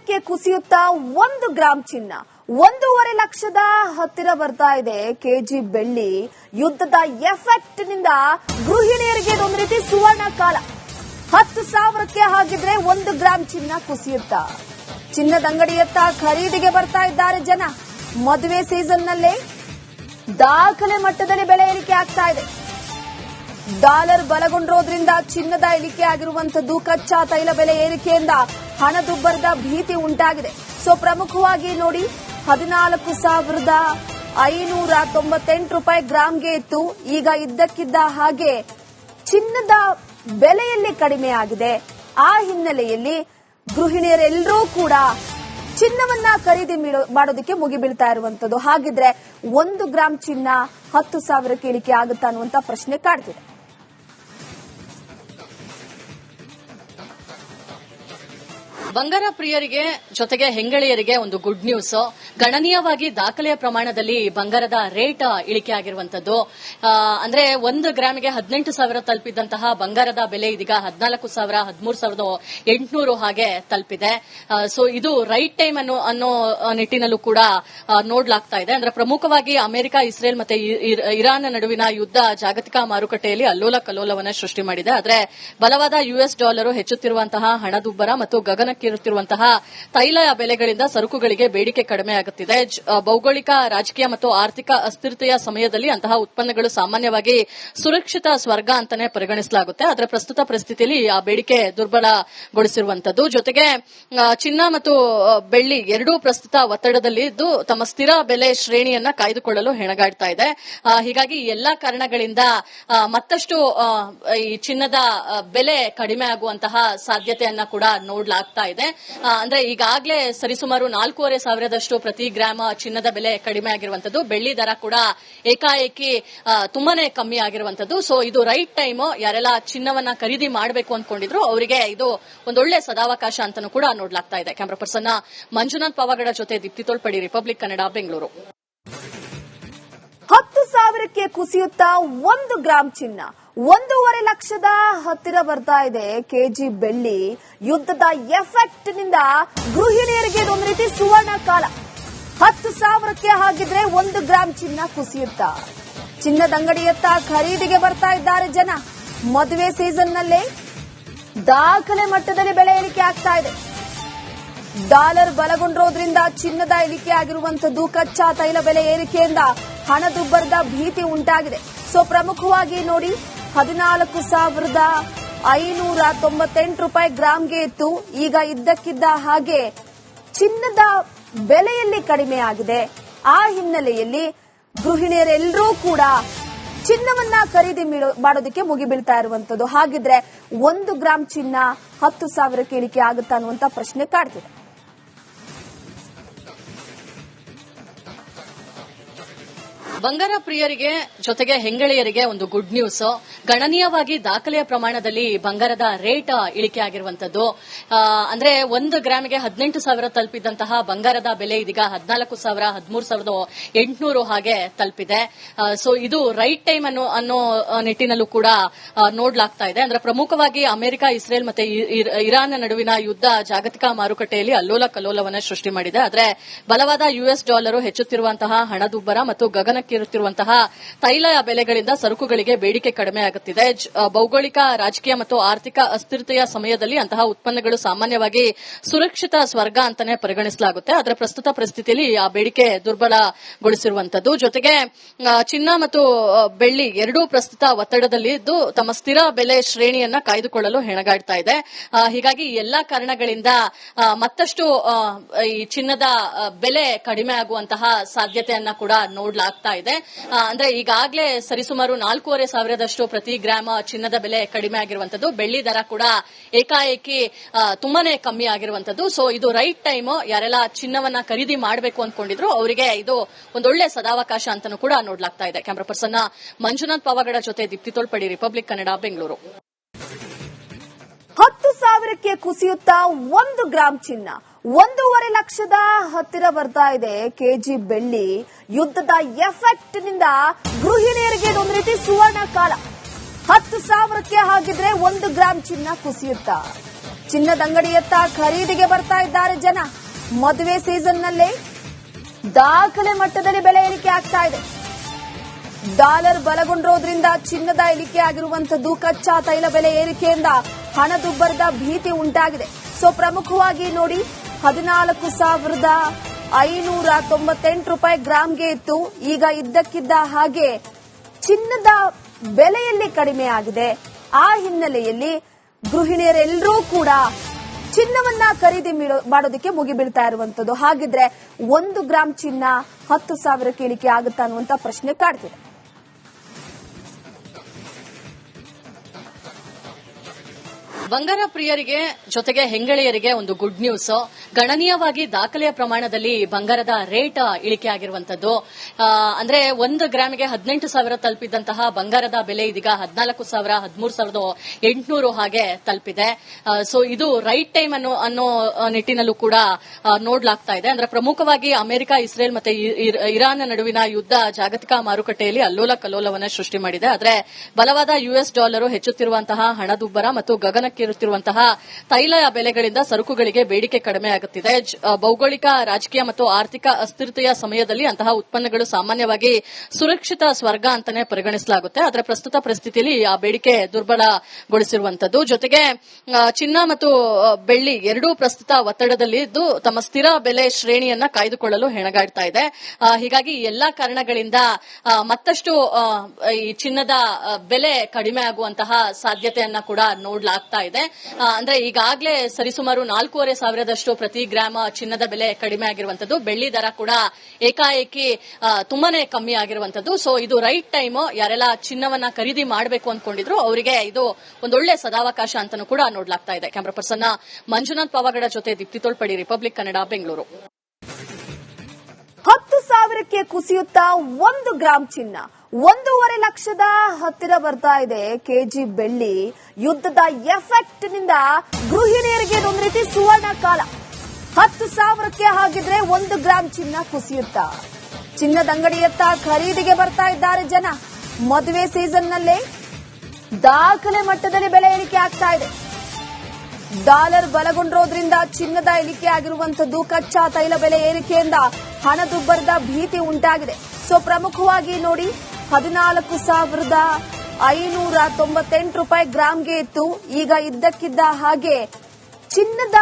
ಸಾವಿರಕ್ಕೆ ಕುಸಿಯುತ್ತಾ 1 ಗ್ರಾಂ ಚಿನ್ನ, 1.5 ಲಕ್ಷದ ಹತ್ತಿರ ಬರ್ತಾ ಇದೆ ಕೆಜಿ ಬೆಳ್ಳಿ. ಯುದ್ಧದ ಎಫೆಕ್ಟ್ ನಿಂದ ಗೃಹಿಣಿಯರಿಗೆ ಇದೊಂದು ರೀತಿ ಸುವರ್ಣ ಕಾಲ. 10,000ಕ್ಕೆ ಹಾಗಿದ್ರೆ 1 ಗ್ರಾಂ ಚಿನ್ನ ಕುಸಿಯುತ್ತಾ? ಚಿನ್ನದ ಅಂಗಡಿಯತ್ತ ಖರೀದಿಗೆ ಬರ್ತಾ ಇದ್ದಾರೆ ಜನ. ಮದುವೆ ಸೀಸನ್ ನಲ್ಲೇ ದಾಖಲೆ ಮಟ್ಟದಲ್ಲಿ ಬೆಲೆ ಏರಿಕೆ ಆಗ್ತಾ ಇದೆ. ಡಾಲರ್ ಬಲಗೊಂಡಿರೋದ್ರಿಂದ ಚಿನ್ನದ ಇಳಿಕೆ ಆಗಿರುವಂತದ್ದು, ಕಚ್ಚಾ ತೈಲ ಬೆಲೆ ಏರಿಕೆಯಿಂದ ಹಣದುಬ್ಬರದ ಭೀತಿ ಉಂಟಾಗಿದೆ. ಸೊ ಪ್ರಮುಖವಾಗಿ ನೋಡಿ, 14,598 ರೂಪಾಯಿ ಗ್ರಾಂಗೆ ಇತ್ತು. ಈಗ ಇದ್ದಕ್ಕಿದ್ದ ಹಾಗೆ ಚಿನ್ನದ ಬೆಲೆಯಲ್ಲಿ ಕಡಿಮೆ ಆಗಿದೆ. ಆ ಹಿನ್ನೆಲೆಯಲ್ಲಿ ಗೃಹಿಣಿಯರೆಲ್ಲರೂ ಕೂಡ ಚಿನ್ನವನ್ನ ಖರೀದಿ ಮಾಡೋದಕ್ಕೆ ಮುಗಿಬೀಳ್ತಾ ಇರುವಂತದ್ದು. ಹಾಗಿದ್ರೆ 1 ಗ್ರಾಂ ಚಿನ್ನ 10,000ಕ್ಕೆ ಇಳಿಕೆ ಆಗುತ್ತಾ ಅನ್ನುವಂತ ಪ್ರಶ್ನೆ ಕಾಡ್ತಿದೆ. ಬಂಗಾರ ಪ್ರಿಯರಿಗೆ ಜೊತೆಗೆ ಹೆಂಗಳಿಯರಿಗೆ ಒಂದು ಗುಡ್ ನ್ಯೂಸ್. ಗಣನೀಯವಾಗಿ ದಾಖಲೆಯ ಪ್ರಮಾಣದಲ್ಲಿ ಬಂಗಾರದ ರೇಟ್ ಇಳಿಕೆ ಆಗಿರುವಂತದ್ದು. ಅಂದ್ರೆ 1 ಗ್ರಾಮಿಗೆ 18,000 ತಲುಪಿದಂತಹ ಬಂಗಾರದ ಬೆಲೆ ಇದೀಗ 14,000, 13,800 ಹಾಗೆ ತಲುಪಿದೆ. ಸೊ ಇದು ರೈಟ್ ಟೈಮ್ ಅನ್ನೋ ನಿಟ್ಟಿನಲ್ಲೂ ಕೂಡ ನೋಡ್ಲಾಗ್ತಾ ಇದೆ. ಅಂದ್ರೆ ಪ್ರಮುಖವಾಗಿ ಅಮೆರಿಕ, ಇಸ್ರೇಲ್ ಮತ್ತೆ ಇರಾನ್ ನಡುವಿನ ಯುದ್ಧ ಜಾಗತಿಕ ಮಾರುಕಟ್ಟೆಯಲ್ಲಿ ಅಲ್ಲೋಲ ಕಲ್ಲೋಲವನ್ನ ಸೃಷ್ಟಿ ಮಾಡಿದೆ. ಆದ್ರೆ ಬಲವಾದ ಯುಎಸ್ ಡಾಲರ್, ಹೆಚ್ಚುತ್ತಿರುವಂತಹ ಹಣದುಬ್ಬರ ಮತ್ತು ಗಗನಕ್ಕೇರುತ್ತಿರುವಂತಹ ತೈಲ ಬೆಲೆಗಳಿಂದ ಸರಕುಗಳಿಗೆ ಬೇಡಿಕೆ ಕಡಿಮೆ ಆಗುತ್ತಿದೆ. ಭೌಗೋಳಿಕ, ರಾಜಕೀಯ ಮತ್ತು ಆರ್ಥಿಕ ಅಸ್ಥಿರತೆಯ ಸಮಯದಲ್ಲಿ ಅಂತಹ ಉತ್ಪನ್ನಗಳು ಸಾಮಾನ್ಯವಾಗಿ ಸುರಕ್ಷಿತ ಸ್ವರ್ಗ ಅಂತಾನೆ ಪರಿಗಣಿಸಲಾಗುತ್ತೆ. ಆದರೆ ಪ್ರಸ್ತುತ ಪರಿಸ್ಥಿತಿಯಲ್ಲಿ ಆ ಬೇಡಿಕೆ ದುರ್ಬಲಗೊಳಿಸಿರುವಂತದ್ದು. ಜೊತೆಗೆ ಚಿನ್ನ ಮತ್ತು ಬೆಳ್ಳಿ ಎರಡೂ ಪ್ರಸ್ತುತ ಒತ್ತಡದಲ್ಲಿದ್ದು ತಮ್ಮ ಸ್ಥಿರ ಬೆಲೆ ಶ್ರೇಣಿಯನ್ನ ಕಾಯ್ದುಕೊಳ್ಳಲು ಹೆಣಗಾಡ್ತಾ ಇದೆ. ಹೀಗಾಗಿ ಎಲ್ಲಾ ಕಾರಣಗಳಿಂದ ಮತ್ತಷ್ಟು ಈ ಚಿನ್ನದ ಬೆಲೆ ಕಡಿಮೆ ಆಗುವಂತಹ ಸಾಧ್ಯತೆಯನ್ನ ಕೂಡ ನೋಡ್ಲಾಗ್ತಾ ಇದೆ. ಅಂದ್ರೆ ಈಗಾಗಲೇ ಸರಿಸುಮಾರು 4,500 ಪ್ರತಿ ಗ್ರಾಮ ಚಿನ್ನದ ಬೆಲೆ ಕಡಿಮೆ ಆಗಿರುವಂತದ್ದು. ಬೆಳ್ಳಿ ದರ ಕೂಡ ಏಕಾಏಕಿ ತುಂಬಾನೇ ಕಮ್ಮಿ ಆಗಿರುವಂತದ್ದು. ಸೊ ಇದು ರೈಟ್ ಟೈಮ್. ಯಾರೆಲ್ಲ ಚಿನ್ನವನ್ನ ಖರೀದಿ ಮಾಡಬೇಕು ಅಂದ್ಕೊಂಡಿದ್ರು ಅವರಿಗೆ ಇದು ಒಂದೊಳ್ಳೆ ಸದಾವಕಾಶ ಅಂತಾನೂ ಕೂಡ ನೋಡ್ಲಾಗ್ತಾ ಇದೆ. ಕ್ಯಾಮರಾ ಪರ್ಸನ್ ಮಂಜುನಾಥ್ ಪಾವಗಡ ಜೊತೆ ದೀಪ್ತಿ ತೋಳ್ಪಡಿ, ರಿಪಬ್ಲಿಕ್ ಕನ್ನಡ, ಬೆಂಗಳೂರು. 10,000ಕ್ಕೆ ಕುಸಿಯುತ್ತಾ 1 ಗ್ರಾಂ ಚಿನ್ನ, 1.5 ಲಕ್ಷದ ಹತ್ತಿರ ಬರ್ತಾ ಇದೆ ಕೆಜಿ ಬೆಳ್ಳಿ. ಯುದ್ಧದ ಎಫೆಕ್ಟ್ ನಿಂದ ಗೃಹಿಣಿಯರಿಗೆ ಇದೊಂದು ರೀತಿ ಸುವರ್ಣ ಕಾಲ. 10,000ಕ್ಕೆ ಹಾಗಿದ್ರೆ 1 ಗ್ರಾಂ ಚಿನ್ನ ಕುಸಿಯುತ್ತಾ? ಚಿನ್ನದ ಅಂಗಡಿಯತ್ತ ಖರೀದಿಗೆ ಬರ್ತಾ ಇದ್ದಾರೆ ಜನ. ಮದುವೆ ಸೀಸನ್ ನಲ್ಲೇ ದಾಖಲೆ ಮಟ್ಟದಲ್ಲಿ ಬೆಲೆ ಏರಿಕೆ ಆಗ್ತಾ ಇದೆ. ಡಾಲರ್ ಬಲಗೊಂಡಿರೋದ್ರಿಂದ ಚಿನ್ನದ ಇಳಿಕೆ ಆಗಿರುವಂತದ್ದು, ಕಚ್ಚಾ ತೈಲ ಬೆಲೆ ಏರಿಕೆಯಿಂದ ಹಣದುಬ್ಬರದ ಭೀತಿ ಉಂಟಾಗಿದೆ. ಸೊ ಪ್ರಮುಖವಾಗಿ ನೋಡಿ, 14,598 ರೂಪಾಯಿ ಗ್ರಾಂಗೆ ಇತ್ತು. ಈಗ ಇದ್ದಕ್ಕಿದ್ದ ಹಾಗೆ ಚಿನ್ನದ ಬೆಲೆಯಲ್ಲಿ ಕಡಿಮೆ ಆಗಿದೆ. ಆ ಹಿನ್ನೆಲೆಯಲ್ಲಿ ಗೃಹಿಣಿಯರೆಲ್ಲರೂ ಕೂಡ ಚಿನ್ನವನ್ನ ಖರೀದಿ ಮಾಡೋದಕ್ಕೆ ಮುಗಿಬೀಳ್ತಾ ಇರುವಂತದ್ದು. ಹಾಗಿದ್ರೆ 1 ಗ್ರಾಂ ಚಿನ್ನ 10,000ಕ್ಕೆ ಇಳಿಕೆ ಆಗುತ್ತಾ ಅನ್ನುವಂತ ಪ್ರಶ್ನೆ ಕಾಡ್ತಿದೆ. ಬಂಗಾರ ಪ್ರಿಯರಿಗೆ ಜೊತೆಗೆ ಹೆಂಗಳಿಯರಿಗೆ ಒಂದು ಗುಡ್ ನ್ಯೂಸ್. ಗಣನೀಯವಾಗಿ ದಾಖಲೆಯ ಪ್ರಮಾಣದಲ್ಲಿ ಬಂಗಾರದ ರೇಟ್ ಇಳಿಕೆ ಆಗಿರುವಂತದ್ದು. ಅಂದ್ರೆ 1 ಗ್ರಾಮಿಗೆ 18,000 ತಲುಪಿದಂತಹ ಬಂಗಾರದ ಬೆಲೆ ಇದೀಗ 14,000, 13,800 ಹಾಗೆ ತಲುಪಿದೆ. ಸೊ ಇದು ರೈಟ್ ಟೈಮ್ ಅನ್ನೋ ನಿಟ್ಟಿನಲ್ಲೂ ಕೂಡ ನೋಡ್ಲಾಗ್ತಾ ಇದೆ. ಅಂದ್ರೆ ಪ್ರಮುಖವಾಗಿ ಅಮೆರಿಕ, ಇಸ್ರೇಲ್ ಮತ್ತೆ ಇರಾನ್ ನಡುವಿನ ಯುದ್ಧ ಜಾಗತಿಕ ಮಾರುಕಟ್ಟೆಯಲ್ಲಿ ಅಲ್ಲೋಲ ಕಲ್ಲೋಲವನ್ನ ಸೃಷ್ಟಿ ಮಾಡಿದೆ. ಆದ್ರೆ ಬಲವಾದ ಯುಎಸ್ ಡಾಲರ್, ಹೆಚ್ಚುತ್ತಿರುವಂತಹ ಹಣದುಬ್ಬರ ಮತ್ತು ಗಗನಕ್ಕೇರುತ್ತಿರುವಂತಹ ತೈಲ ಬೆಲೆಗಳಿಂದ ಸರಕುಗಳಿಗೆ ಬೇಡಿಕೆ ಕಡಿಮೆ ಆಗುತ್ತಿದೆ. ಭೌಗೋಳಿಕ, ರಾಜಕೀಯ ಮತ್ತು ಆರ್ಥಿಕ ಅಸ್ಥಿರತೆಯ ಸಮಯದಲ್ಲಿ ಅಂತಹ ಉತ್ಪನ್ನಗಳು ಸಾಮಾನ್ಯವಾಗಿ ಸುರಕ್ಷಿತ ಸ್ವರ್ಗ ಅಂತಾನೆ ಪರಿಗಣಿಸಲಾಗುತ್ತೆ. ಆದರೆ ಪ್ರಸ್ತುತ ಪರಿಸ್ಥಿತಿಯಲ್ಲಿ ಆ ಬೇಡಿಕೆ ದುರ್ಬಲಗೊಳಿಸಿರುವಂತದ್ದು. ಜೊತೆಗೆ ಚಿನ್ನ ಮತ್ತು ಬೆಳ್ಳಿ ಎರಡೂ ಪ್ರಸ್ತುತ ಒತ್ತಡದಲ್ಲಿದ್ದು ತಮ್ಮ ಸ್ಥಿರ ಬೆಲೆ ಶ್ರೇಣಿಯನ್ನ ಕಾಯ್ದುಕೊಳ್ಳಲು ಹೆಣಗಾಡ್ತಾ ಇದೆ. ಹೀಗಾಗಿ ಎಲ್ಲಾ ಕಾರಣಗಳಿಂದ ಮತ್ತಷ್ಟು ಈ ಚಿನ್ನದ ಬೆಲೆ ಕಡಿಮೆ ಆಗುವಂತಹ ಸಾಧ್ಯತೆಯನ್ನ ಕೂಡ ನೋಡ್ಲಾಗ್ತಾ ಇದೆ. ಅಂದ್ರೆ ಈಗಾಗಲೇ ಸರಿಸುಮಾರು 4,500 ಪ್ರತಿ ಗ್ರಾಮ ಚಿನ್ನದ ಬೆಲೆ ಕಡಿಮೆ ಆಗಿರುವಂತದ್ದು. ಬೆಳ್ಳಿ ದರ ಕೂಡ ಏಕಾಏಕಿ ತುಂಬಾನೇ ಕಮ್ಮಿ ಆಗಿರುವಂತದ್ದು. ಸೊ ಇದು ರೈಟ್ ಟೈಮ್. ಯಾರೆಲ್ಲ ಚಿನ್ನವನ್ನ ಖರೀದಿ ಮಾಡಬೇಕು ಅಂದ್ಕೊಂಡಿದ್ರು ಅವರಿಗೆ ಇದು ಒಂದೊಳ್ಳೆ ಸದಾವಕಾಶ ಅಂತಾನೂ ಕೂಡ ನೋಡ್ಲಾಗ್ತಾ ಇದೆ. ಕ್ಯಾಮರಾ ಪರ್ಸನ್ ಮಂಜುನಾಥ್ ಪಾವಗಡ ಜೊತೆ ದೀಪ್ತಿ ತೋಳ್ಪಡಿ, ರಿಪಬ್ಲಿಕ್ ಕನ್ನಡ, ಬೆಂಗಳೂರು. 10,000ಕ್ಕೆ ಕುಸಿಯುತ್ತಾ 1 ಗ್ರಾಂ ಚಿನ್ನ, 1.5 ಲಕ್ಷದ ಹತ್ತಿರ ಬರ್ತಾ ಇದೆ ಕೆಜಿ ಬೆಳ್ಳಿ. ಯುದ್ಧದ ಎಫೆಕ್ಟ್ ನಿಂದ ಗೃಹಿಣಿಯರಿಗೆ ಇದೊಂದು ರೀತಿ ಸುವರ್ಣ ಕಾಲ. 10,000ಕ್ಕೆ ಹಾಗಿದ್ರೆ 1 ಗ್ರಾಂ ಚಿನ್ನ ಕುಸಿಯುತ್ತಾ? ಚಿನ್ನದ ಅಂಗಡಿಯತ್ತ ಖರೀದಿಗೆ ಬರ್ತಾ ಇದ್ದಾರೆ ಜನ. ಮದುವೆ ಸೀಸನ್ನಲ್ಲೇ ದಾಖಲೆ ಮಟ್ಟದಲ್ಲಿ ಬೆಲೆ ಇಳಿಕೆ ಆಗ್ತಾ ಇದೆ. ಡಾಲರ್ ಬಲಗೊಂಡಿರೋದ್ರಿಂದ ಚಿನ್ನದ ಇಳಿಕೆ ಆಗಿರುವಂತದ್ದು, ಕಚ್ಚಾ ತೈಲ ಬೆಲೆ ಏರಿಕೆಯಿಂದ ಹಣದುಬ್ಬರದ ಭೀತಿ ಉಂಟಾಗಿದೆ. ಸೊ ಪ್ರಮುಖವಾಗಿ ನೋಡಿ, 14,598 ರೂಪಾಯಿ ಗ್ರಾಂಗೆ ಇತ್ತು. ಈಗ ಇದ್ದಕ್ಕಿದ್ದ ಹಾಗೆ ಚಿನ್ನದ ಬೆಲೆಯಲ್ಲಿ ಕಡಿಮೆ ಆಗಿದೆ. ಆ ಹಿನ್ನೆಲೆಯಲ್ಲಿ ಗೃಹಿಣಿಯರೆಲ್ಲರೂ ಕೂಡ ಚಿನ್ನವನ್ನ ಖರೀದಿ ಮಾಡೋದಕ್ಕೆ ಮುಗಿಬೀಳ್ತಾ ಇರುವಂತದ್ದು. ಹಾಗಿದ್ರೆ 1 ಗ್ರಾಂ ಚಿನ್ನ 10,000ಕ್ಕೆ ಇಳಿಕೆ ಆಗುತ್ತಾ ಅನ್ನುವಂತ ಪ್ರಶ್ನೆ ಕಾಡ್ತಿದೆ. ಬಂಗಾರ ಪ್ರಿಯರಿಗೆ ಜೊತೆಗೆ ಹೆಂಗಳೆಯರಿಗೆ ಒಂದು ಗುಡ್ ನ್ಯೂಸ್. ಗಣನೀಯವಾಗಿ ದಾಖಲೆಯ ಪ್ರಮಾಣದಲ್ಲಿ ಬಂಗಾರದ ರೇಟ್ ಇಳಿಕೆ ಆಗಿರುವಂತದ್ದು. ಅಂದ್ರೆ 1 ಗ್ರಾಮಿಗೆ 18,000 ತಲುಪಿದಂತಹ ಬಂಗಾರದ ಬೆಲೆ ಇದೀಗ 14,000, 13,800 ಹಾಗೆ ತಲುಪಿದೆ. ಸೊ ಇದು ರೈಟ್ ಟೈಮ್ ಅನ್ನೋ ನಿಟ್ಟಿನಲ್ಲೂ ಕೂಡ ನೋಡ್ಲಾಗ್ತಾ ಇದೆ. ಅಂದ್ರೆ ಪ್ರಮುಖವಾಗಿ ಅಮೆರಿಕ, ಇಸ್ರೇಲ್ ಮತ್ತೆ ಇರಾನ್ ನಡುವಿನ ಯುದ್ಧ ಜಾಗತಿಕ ಮಾರುಕಟ್ಟೆಯಲ್ಲಿ ಅಲ್ಲೋಲ ಕಲ್ಲೋಲವನ್ನ ಸೃಷ್ಟಿ ಮಾಡಿದೆ. ಆದ್ರೆ ಬಲವಾದ ಯುಎಸ್ ಡಾಲರ್, ಹೆಚ್ಚುತ್ತಿರುವಂತಹ ಹಣದುಬ್ಬರ ಮತ್ತು ಗಗನಕ್ಕೇರುತ್ತಿರುವಂತಹ ತೈಲ ಬೆಲೆಗಳಿಂದ ಸರಕುಗಳಿಗೆ ಬೇಡಿಕೆ ಕಡಿಮೆ ಆಗುತ್ತಿದೆ. ಭೌಗೋಳಿಕ, ರಾಜಕೀಯ ಮತ್ತು ಆರ್ಥಿಕ ಅಸ್ಥಿರತೆಯ ಸಮಯದಲ್ಲಿ ಅಂತಹ ಉತ್ಪನ್ನಗಳು ಸಾಮಾನ್ಯವಾಗಿ ಸುರಕ್ಷಿತ ಸ್ವರ್ಗ ಅಂತಾನೆ ಪರಿಗಣಿಸಲಾಗುತ್ತೆ. ಆದರೆ ಪ್ರಸ್ತುತ ಪರಿಸ್ಥಿತಿಯಲ್ಲಿ ಆ ಬೇಡಿಕೆ ದುರ್ಬಲಗೊಳಿಸಿರುವಂತದ್ದು. ಜೊತೆಗೆ ಚಿನ್ನ ಮತ್ತು ಬೆಳ್ಳಿ ಎರಡೂ ಪ್ರಸ್ತುತ ಒತ್ತಡದಲ್ಲಿದ್ದು ತಮ್ಮ ಸ್ಥಿರ ಬೆಲೆ ಶ್ರೇಣಿಯನ್ನ ಕಾಯ್ದುಕೊಳ್ಳಲು ಹೆಣಗಾಡ್ತಾ ಇದೆ. ಹೀಗಾಗಿ ಎಲ್ಲಾ ಕಾರಣಗಳಿಂದ ಮತ್ತಷ್ಟು ಈ ಚಿನ್ನದ ಬೆಲೆ ಕಡಿಮೆ ಆಗುವಂತಹ ಸಾಧ್ಯತೆಯನ್ನ ಕೂಡ ನೋಡ್ಲಾಗ್ತಾ ಇದೆ. ಅಂದ್ರೆ ಈಗಾಗಲೇ ಸರಿಸುಮಾರು 4,500 ಪ್ರತಿ ಗ್ರಾಮ ಚಿನ್ನದ ಬೆಲೆ ಕಡಿಮೆ ಆಗಿರುವಂತದ್ದು. ಬೆಳ್ಳಿ ದರ ಕೂಡ ಏಕಾಏಕಿ ತುಂಬಾನೇ ಕಮ್ಮಿ ಆಗಿರುವಂತದ್ದು. ಸೊ ಇದು ರೈಟ್ ಟೈಮ್. ಯಾರೆಲ್ಲ ಚಿನ್ನವನ್ನ ಖರೀದಿ ಮಾಡಬೇಕು ಅಂದ್ಕೊಂಡಿದ್ರು ಅವರಿಗೆ ಇದು ಒಂದೊಳ್ಳೆ ಸದಾವಕಾಶ ಅಂತಾನೂ ಕೂಡ ನೋಡ್ಲಾಗ್ತಾ ಇದೆ. ಕ್ಯಾಮರಾ ಪರ್ಸನ್ ಮಂಜುನಾಥ್ ಪಾವಗಡ ಜೊತೆ ದೀಪ್ತಿ ತೋಳ್ಪಡಿ, ರಿಪಬ್ಲಿಕ್ ಕನ್ನಡ, ಬೆಂಗಳೂರು. 10,000ಕ್ಕೆ ಕುಸಿಯುತ್ತಾ 1 ಗ್ರಾಂ ಚಿನ್ನ, 1.5 ಲಕ್ಷದ ಹತ್ತಿರ ಬರ್ತಾ ಇದೆ ಕೆಜಿ ಬೆಳ್ಳಿ. ಯುದ್ಧದ ಎಫೆಕ್ಟ್ ನಿಂದ ಗೃಹಿಣಿಯರಿಗೆ ಇದೊಂದು ರೀತಿ ಸುವರ್ಣ ಕಾಲ. 10,000ಕ್ಕೆ ಹಾಗಿದ್ರೆ 1 ಗ್ರಾಂ ಚಿನ್ನ ಕುಸಿಯುತ್ತಾ? ಚಿನ್ನದ ಅಂಗಡಿಯತ್ತ ಖರೀದಿಗೆ ಬರ್ತಾ ಇದ್ದಾರೆ ಜನ. ಮದುವೆ ಸೀಸನ್ನಲ್ಲೇ ದಾಖಲೆ ಮಟ್ಟದಲ್ಲಿ ಬೆಲೆ ಇಳಿಕೆ ಆಗ್ತಾ ಇದೆ. ಡಾಲರ್ ಬಲಗೊಂಡಿರೋದ್ರಿಂದ ಚಿನ್ನದ ಇಳಿಕೆ ಆಗಿರುವಂತದ್ದು, ಕಚ್ಚಾ ತೈಲ ಬೆಲೆ ಏರಿಕೆಯಿಂದ ಹಣದುಬ್ಬರದ ಭೀತಿ ಉಂಟಾಗಿದೆ. ಸೊ ಪ್ರಮುಖವಾಗಿ ನೋಡಿ, 14,598 ರೂಪಾಯಿ ಗ್ರಾಂಗೆ ಇತ್ತು. ಈಗ ಇದ್ದಕ್ಕಿದ್ದ ಹಾಗೆ ಚಿನ್ನದ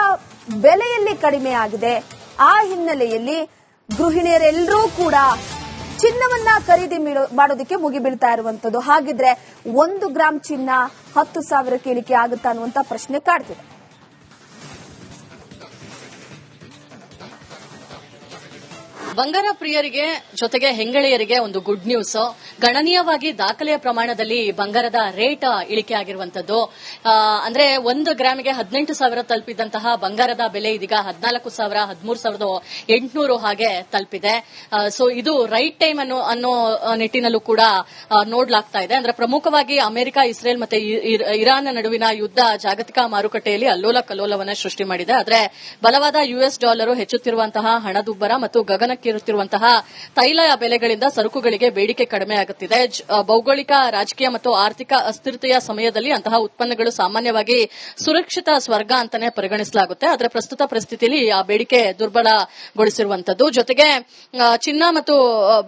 ಬೆಲೆಯಲ್ಲಿ ಕಡಿಮೆ ಆಗಿದೆ. ಆ ಹಿನ್ನೆಲೆಯಲ್ಲಿ ಗೃಹಿಣಿಯರೆಲ್ಲರೂ ಕೂಡ ಚಿನ್ನವನ್ನ ಖರೀದಿ ಮಾಡೋದಕ್ಕೆ ಮುಗಿಬೀಳ್ತಾ ಇರುವಂತದ್ದು. ಹಾಗಿದ್ರೆ 1 ಗ್ರಾಂ ಚಿನ್ನ 10,000ಕ್ಕೆ ಇಳಿಕೆ ಆಗುತ್ತಾ ಅನ್ನುವಂತ ಪ್ರಶ್ನೆ ಕಾಡ್ತಿದೆ. ಬಂಗಾರ ಪ್ರಿಯರಿಗೆ ಜೊತೆಗೆ ಹೆಂಗಳೆಯರಿಗೆ ಒಂದು ಗುಡ್ ನ್ಯೂಸ್. ಗಣನೀಯವಾಗಿ ದಾಖಲೆಯ ಪ್ರಮಾಣದಲ್ಲಿ ಬಂಗಾರದ ರೇಟ್ ಇಳಿಕೆ ಆಗಿರುವಂತದ್ದು. ಅಂದ್ರೆ 1 ಗ್ರಾಮಿಗೆ 18,000 ತಲುಪಿದಂತಹ ಬಂಗಾರದ ಬೆಲೆ ಇದೀಗ 14,000, 13,800 ಹಾಗೆ ತಲುಪಿದೆ. ಸೊ ಇದು ರೈಟ್ ಟೈಮ್ ಅನ್ನೋ ನಿಟ್ಟಿನಲ್ಲೂ ಕೂಡ ನೋಡ್ಲಾಗ್ತಾ ಇದೆ. ಅಂದ್ರೆ ಪ್ರಮುಖವಾಗಿ ಅಮೆರಿಕ, ಇಸ್ರೇಲ್ ಮತ್ತೆ ಇರಾನ್ ನಡುವಿನ ಯುದ್ಧ ಜಾಗತಿಕ ಮಾರುಕಟ್ಟೆಯಲ್ಲಿ ಅಲ್ಲೋಲ ಕಲ್ಲೋಲವನ್ನ ಸೃಷ್ಟಿ ಮಾಡಿದೆ. ಆದ್ರೆ ಬಲವಾದ ಯುಎಸ್ ಡಾಲರ್, ಹೆಚ್ಚುತ್ತಿರುವಂತಹ ಹಣದುಬ್ಬರ ಮತ್ತು ಗಗನಕ್ಕೇರುತ್ತಿರುವಂತಹ ತೈಲ ಬೆಲೆಗಳಿಂದ ಸರಕುಗಳಿಗೆ ಬೇಡಿಕೆ ಕಡಿಮೆ ಆಗುತ್ತಿದೆ. ಭೌಗೋಳಿಕ, ರಾಜಕೀಯ ಮತ್ತು ಆರ್ಥಿಕ ಅಸ್ಥಿರತೆಯ ಸಮಯದಲ್ಲಿ ಅಂತಹ ಉತ್ಪನ್ನಗಳು ಸಾಮಾನ್ಯವಾಗಿ ಸುರಕ್ಷಿತ ಸ್ವರ್ಗ ಅಂತಾನೆ ಪರಿಗಣಿಸಲಾಗುತ್ತೆ. ಆದರೆ ಪ್ರಸ್ತುತ ಪರಿಸ್ಥಿತಿಯಲ್ಲಿ ಆ ಬೇಡಿಕೆ ದುರ್ಬಲಗೊಳಿಸಿರುವಂತದ್ದು. ಜೊತೆಗೆ ಚಿನ್ನ ಮತ್ತು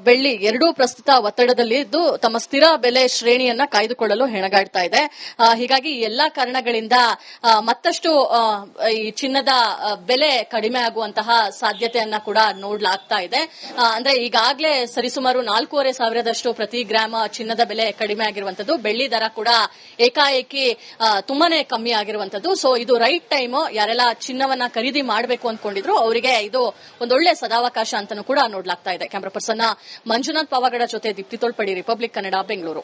ಬೆಳ್ಳಿ ಎರಡೂ ಪ್ರಸ್ತುತ ಒತ್ತಡದಲ್ಲಿದ್ದು ತಮ್ಮ ಸ್ಥಿರ ಬೆಲೆ ಶ್ರೇಣಿಯನ್ನ ಕಾಯ್ದುಕೊಳ್ಳಲು ಹೆಣಗಾಡ್ತಾ ಇದೆ. ಹೀಗಾಗಿ ಎಲ್ಲಾ ಕಾರಣಗಳಿಂದ ಮತ್ತಷ್ಟು ಈ ಚಿನ್ನದ ಬೆಲೆ ಕಡಿಮೆ ಆಗುವಂತಹ ಸಾಧ್ಯತೆಯನ್ನ ಕೂಡ ನೋಡ್ಲಾಗ್ತಾ ಇದೆ. ಅಂದ್ರೆ ಈಗಾಗಲೇ ಸರಿಸುಮಾರು 4,500 ಪ್ರತಿ ಗ್ರಾಮ ಚಿನ್ನದ ಬೆಲೆ ಕಡಿಮೆ ಆಗಿರುವಂತದ್ದು. ಬೆಳ್ಳಿ ದರ ಕೂಡ ಏಕಾಏಕಿ ತುಂಬಾನೇ ಕಮ್ಮಿ ಆಗಿರುವಂತದ್ದು. ಸೊ ಇದು ರೈಟ್ ಟೈಮ್. ಯಾರೆಲ್ಲ ಚಿನ್ನವನ್ನ ಖರೀದಿ ಮಾಡಬೇಕು ಅಂದ್ಕೊಂಡಿದ್ರು ಅವರಿಗೆ ಇದು ಒಂದೊಳ್ಳೆ ಸದಾವಕಾಶ ಅಂತಾನೂ ಕೂಡ ನೋಡ್ಲಾಗ್ತಾ ಇದೆ. ಕ್ಯಾಮರಾ ಪರ್ಸನ್ ಮಂಜುನಾಥ್ ಪಾವಗಡ ಜೊತೆ ದೀಪ್ತಿ ತೋಳ್ಪಡಿ, ರಿಪಬ್ಲಿಕ್ ಕನ್ನಡ, ಬೆಂಗಳೂರು.